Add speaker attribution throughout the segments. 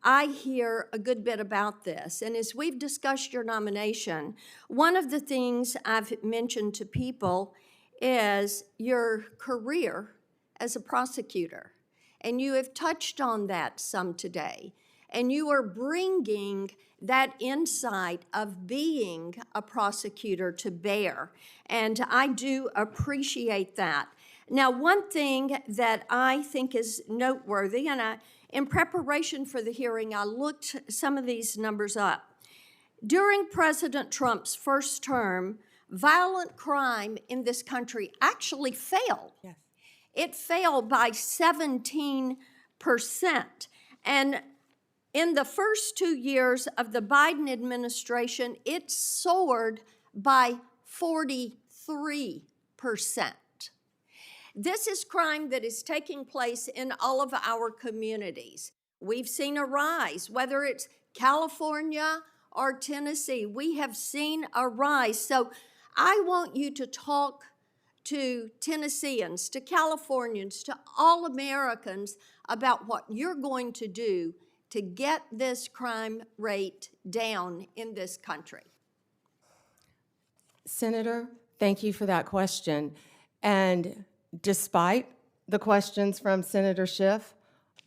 Speaker 1: I hear a good bit about this. And as we've discussed your nomination, one of the things I've mentioned to people is your career as a prosecutor. And you have touched on that some today. And you are bringing that insight of being a prosecutor to bear. And I do appreciate that. Now, one thing that I think is noteworthy, and in preparation for the hearing, I looked some of these numbers up. During President Trump's first term, violent crime in this country actually fell. Yes. It fell by 17%. And in the first 2 years of the Biden administration, it soared by 43%. This is crime that is taking place in all of our communities. We've seen a rise, whether it's California or Tennessee, we have seen a rise. So I want you to talk to Tennesseans, to Californians, to all Americans about what you're going to do to get this crime rate down in this country.
Speaker 2: Senator, thank you for that question. And despite the questions from Senator Schiff,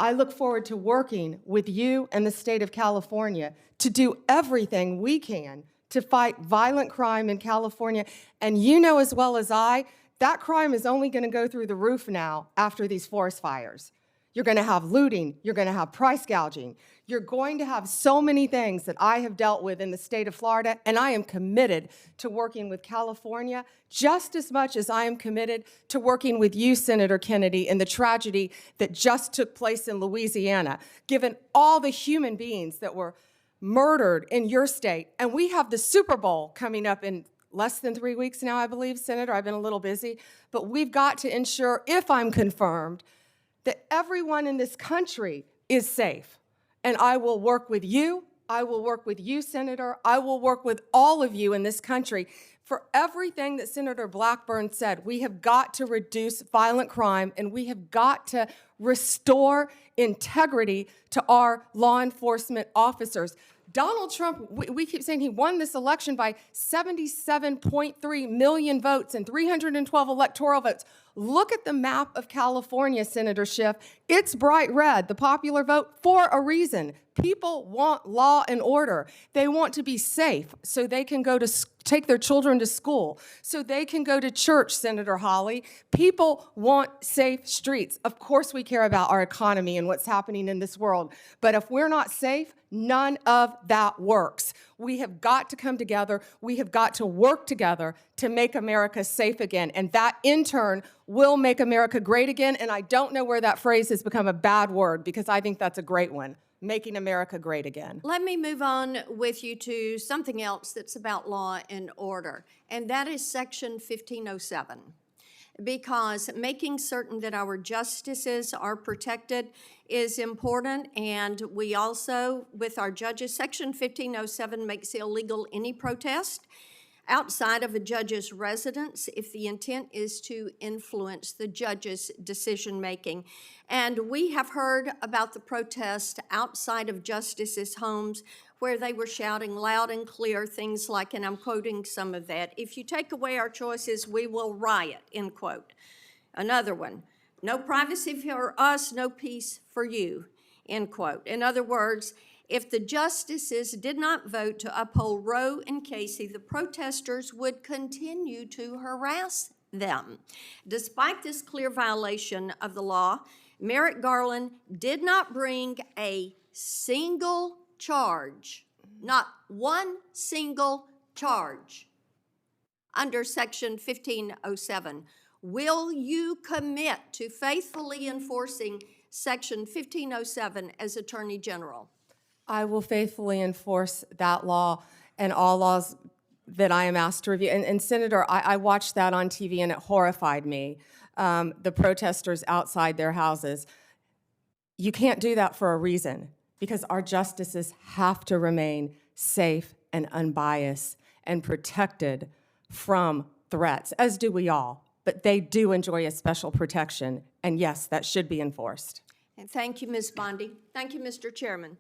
Speaker 2: I look forward to working with you and the state of California to do everything we can to fight violent crime in California. And you know as well as I, that crime is only going to go through the roof now after these forest fires. You're going to have looting. You're going to have price gouging. You're going to have so many things that I have dealt with in the state of Florida, and I am committed to working with California just as much as I am committed to working with you, Senator Kennedy, in the tragedy that just took place in Louisiana, given all the human beings that were murdered in your state. And we have the Super Bowl coming up in less than 3 weeks now, I believe, Senator. I've been a little busy. But we've got to ensure, if I'm confirmed, that everyone in this country is safe. And I will work with you. I will work with you, Senator. I will work with all of you in this country. For everything that Senator Blackburn said, we have got to reduce violent crime, and we have got to restore integrity to our law enforcement officers. Donald Trump, we keep saying he won this election by 77.3 million votes and 312 electoral votes. Look at the map of California, Senator Schiff. It's bright red, the popular vote, for a reason. People want law and order. They want to be safe so they can go to take their children to school, so they can go to church, Senator Hawley. People want safe streets. Of course we care about our economy and what's happening in this world, but if we're not safe, none of that works. We have got to come together. We have got to work together to make America safe again, and that, in turn, will make America great again, and I don't know where that phrase has become a bad word, because I think that's a great one. Making America great again.
Speaker 1: Let me move on with you to something else that's about law and order, and that is Section 1507. Because making certain that our justices are protected is important, and we also, with our judges, Section 1507 makes illegal any protest outside of a judge's residence if the intent is to influence the judge's decision-making. And we have heard about the protest outside of justices' homes where they were shouting loud and clear things like, and I'm quoting some of that, "If you take away our choices, we will riot," end quote. Another one, "No privacy for us, no peace for you," end quote. In other words, if the justices did not vote to uphold Roe and Casey, the protesters would continue to harass them. Despite this clear violation of the law, Merrick Garland did not bring a single charge, not one single charge, under Section 1507. Will you commit to faithfully enforcing Section 1507 as Attorney General?
Speaker 2: I will faithfully enforce that law and all laws that I am asked to review. And Senator, I watched that on TV and it horrified me, the protesters outside their houses. You can't do that for a reason, because our justices have to remain safe and unbiased and protected from threats, as do we all. But they do enjoy a special protection, and yes, that should be enforced.
Speaker 1: And thank you, Ms. Bondi. Thank you, Mr. Chairman.